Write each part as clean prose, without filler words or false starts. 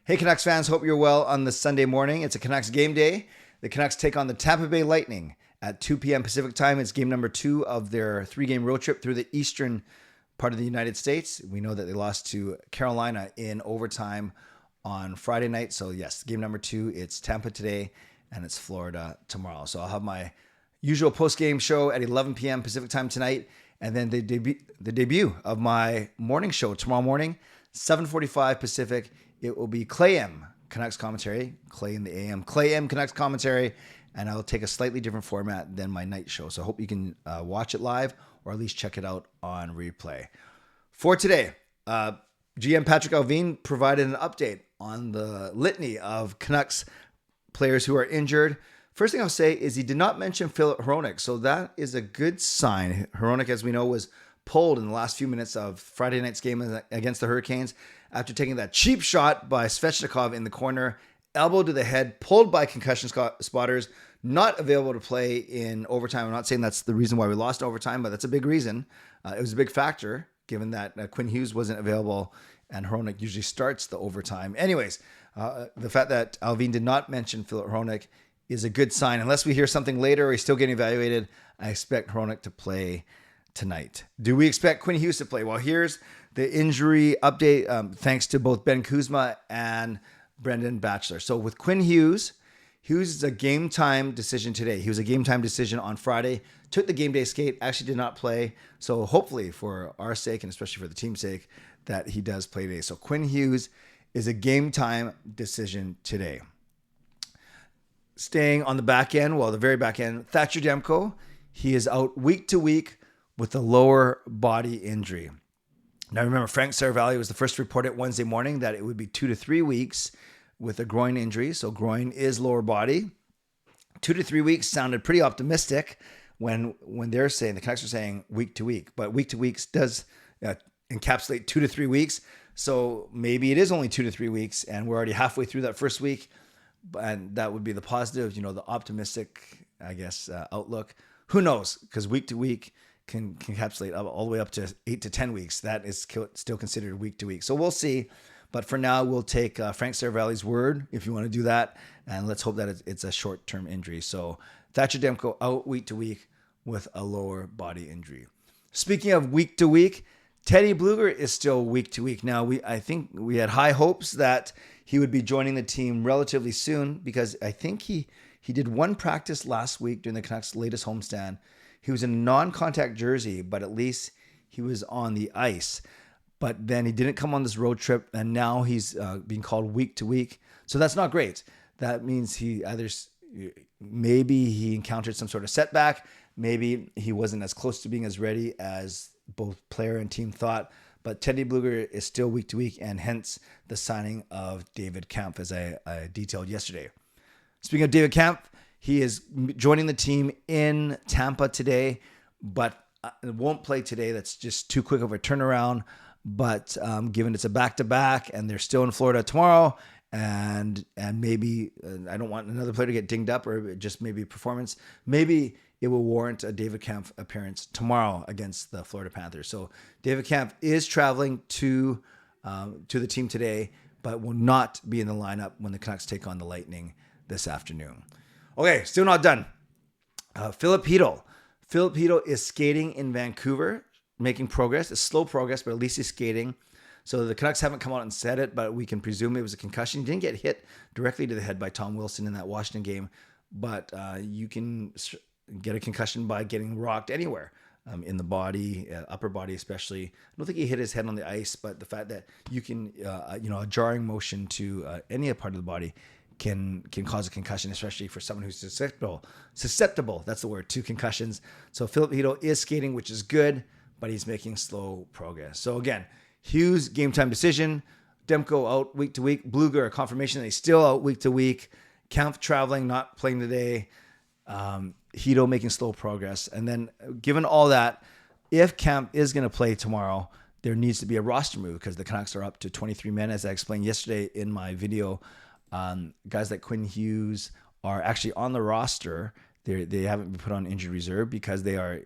Hey Canucks fans, hope you're well on this Sunday morning. It's a Canucks game day. The Canucks take on the Tampa Bay Lightning at 2 p.m. Pacific time. It's game number 2 of their 3-game road trip through the eastern part of the United States. We know that they lost to Carolina in overtime on Friday night. So yes, game number 2, it's Tampa today and it's Florida tomorrow. So I'll have my usual post-game show at 11 p.m. Pacific time tonight. And then the debut of my morning show tomorrow morning, 7:45 Pacific. It will be Clay M Canucks commentary, Clay in the AM, Clay M Canucks commentary, and I'll take a slightly different format than my night show. So I hope you can watch it live or at least check it out on replay. For today, GM Patrik Allvin provided an update on the litany of Canucks players who are injured. First thing I'll say is he did not mention Filip Hronek, so that is a good sign. Hronek, as we know, was pulled in the last few minutes of Friday night's game against the Hurricanes after taking that cheap shot by Svechnikov in the corner, elbow to the head, pulled by concussion spotters, not available to play in overtime. I'm not saying that's the reason why we lost overtime, but that's a big reason. It was a big factor given that Quinn Hughes wasn't available and Hronek usually starts the overtime. Anyways, the fact that Allvin did not mention Filip Hronek is a good sign. Unless we hear something later or he's still getting evaluated, I expect Hronek to play tonight. Do we expect Quinn Hughes to play? Well, here's the injury update thanks to both Ben Kuzma and Brendan Batchelor. So with Quinn Hughes is a game time decision today. He was a game time decision on Friday, took the game day skate, actually did not play. So hopefully for our sake and especially for the team's sake that he does play today. So Quinn Hughes is a game time decision today. Staying on the back end, the very back end, Thatcher Demko, he is out week to week with a lower body injury. Now remember, Frank Saravalli was the first to report it Wednesday morning that it would be 2 to 3 weeks with a groin injury. So groin is lower body. 2 to 3 weeks sounded pretty optimistic when they're saying, the Canucks are saying week to week. But week to weeks does encapsulate 2 to 3 weeks. So maybe it is only 2 to 3 weeks and we're already halfway through that first week. And that would be the positive, the optimistic, outlook. Who knows? Because week to week can encapsulate all the way up to 8 to 10 weeks. That is still considered week to week. So we'll see. But for now, we'll take Frank Saravalli's word if you want to do that. And let's hope that it's a short-term injury. So Thatcher Demko out week to week with a lower body injury. Speaking of week to week, Teddy Blueger is still week to week. Now, I think we had high hopes that he would be joining the team relatively soon because I think he did one practice last week during the Canucks' latest homestand. He was in a non-contact jersey, but at least he was on the ice. But then he didn't come on this road trip, and now he's being called week to week. So that's not great. That means maybe he encountered some sort of setback. Maybe he wasn't as close to being as ready as both player and team thought. But Teddy Blueger is still week to week, and hence the signing of David Kampf, as I detailed yesterday. Speaking of David Kampf, he is joining the team in Tampa today, but won't play today. That's just too quick of a turnaround. But given it's a back-to-back and they're still in Florida tomorrow, and maybe I don't want another player to get dinged up or just maybe performance, maybe it will warrant a David Kampf appearance tomorrow against the Florida Panthers. So David Kampf is traveling to the team today, but will not be in the lineup when the Canucks take on the Lightning this afternoon. Okay, still not done. Filip Chytil. Filip Chytil is skating in Vancouver, making progress. It's slow progress, but at least he's skating. So the Canucks haven't come out and said it, but we can presume it was a concussion. He didn't get hit directly to the head by Tom Wilson in that Washington game, but you can get a concussion by getting rocked anywhere in the body, upper body especially. I don't think he hit his head on the ice, but the fact that you can, a jarring motion to any part of the body can cause a concussion, especially for someone who's susceptible, that's the word, to concussions. So Filip Chytil is skating, which is good, but he's making slow progress. So again, Hughes, game time decision. Demko out week to week. Blueger, a confirmation that he's still out week to week. Kampf traveling, not playing today. Chytil making slow progress. And then given all that, if Kampf is going to play tomorrow, there needs to be a roster move because the Canucks are up to 23 men, as I explained yesterday in my video. Guys like Quinn Hughes are actually on the roster. They haven't been put on injured reserve because they are,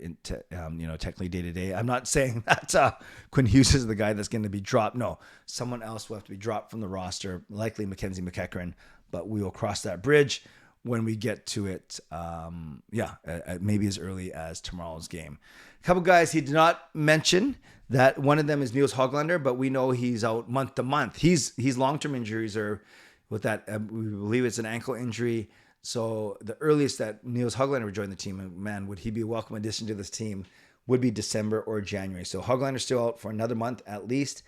technically day to day. I'm not saying that Quinn Hughes is the guy that's going to be dropped. No, someone else will have to be dropped from the roster, likely Mackenzie McEachran, but we will cross that bridge when we get to it. Maybe as early as tomorrow's game. A couple guys he did not mention that one of them is Niels Höglander, but we know he's out month to month. He's long-term injury reserve with that. We believe it's an ankle injury. So the earliest that Niels Höglander would join the team, and man, would he be a welcome addition to this team, would be December or January. So Höglander's still out for another month at least.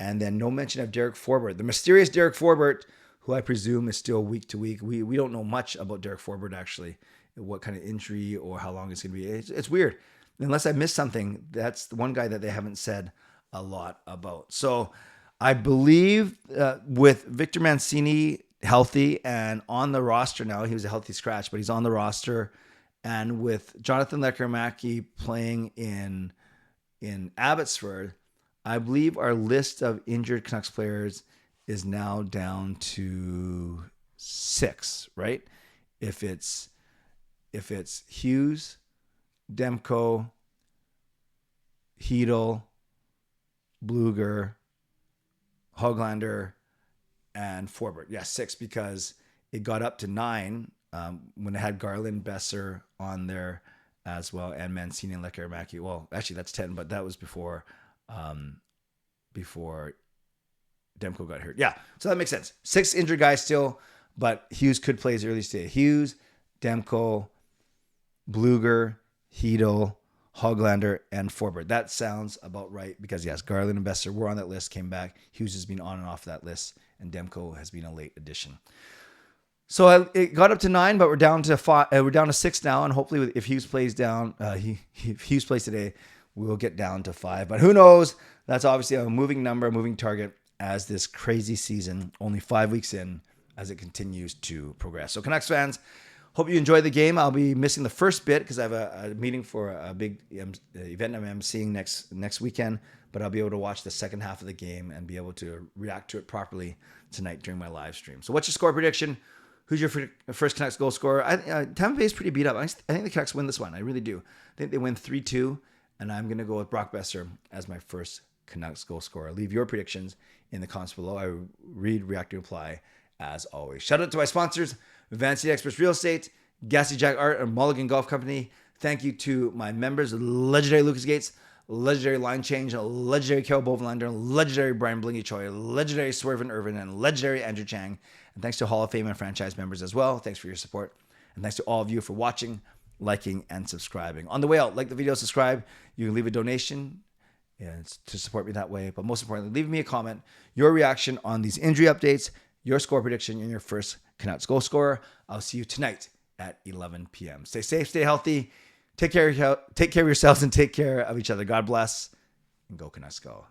And then no mention of Derek Forbort, the mysterious Derek Forbort, who I presume is still week to week. We don't know much about Derek Forbort, actually, what kind of injury or how long it's going to be. It's weird. Unless I missed something, that's the one guy that they haven't said a lot about. So I believe with Victor Mancini healthy and on the roster now, he was a healthy scratch, but he's on the roster. And with Jonathan Lekkerimäki playing in Abbotsford, I believe our list of injured Canucks players is now down to 6, right? If it's Hughes, Demko, Hedel, Bluger, Höglander, and Forbort. Yeah, 6 because it got up to 9 when it had Garland, Besser on there as well, and Mancini and Lekkerimäki. Well, actually that's 10, but that was before Demko got hurt. Yeah, so that makes sense. 6 injured guys still, but Hughes could play his early stage. Hughes, Demko, Bluger, Hedel, Höglander, and Forbort. That sounds about right because, yes, Garland and Besser were on that list, came back. Hughes has been on and off that list, and Demko has been a late addition. So it got up to 9, but we're down to 5. We're down to 6 now, and hopefully, if Hughes plays if Hughes plays today, we will get down to 5. But who knows? That's obviously a moving number, a moving target as this crazy season, only 5 weeks in, as it continues to progress. So Canucks fans, hope you enjoy the game. I'll be missing the first bit because I have a meeting for a big event I'm emceeing next weekend, but I'll be able to watch the second half of the game and be able to react to it properly tonight during my live stream. So what's your score prediction? Who's your first Canucks goal scorer? Tampa Bay is pretty beat up. I think the Canucks win this one. I really do. I think they win 3-2, and I'm going to go with Brock Besser as my first Canucks goal scorer. Leave your predictions in the comments below. I read, react, and reply as always. Shout out to my sponsors, Vancity Experts Real Estate, Gassy Jack Art, and Mulligan Golf Company. Thank you to my members, legendary Lucas Gates, legendary Line Change, legendary Carol Bovenlander, legendary Brian Blingy Choi, legendary Swervin Irvin, and legendary Andrew Chang. And thanks to Hall of Fame and franchise members as well. Thanks for your support. And thanks to all of you for watching, liking, and subscribing. On the way out, like the video, subscribe. You can leave a donation to support me that way. But most importantly, leave me a comment, your reaction on these injury updates, your score prediction, and your first Canucks goal scorer. I'll see you tonight at 11 p.m. Stay safe, stay healthy. Take care of yourselves and take care of each other. God bless, and go Canucks go.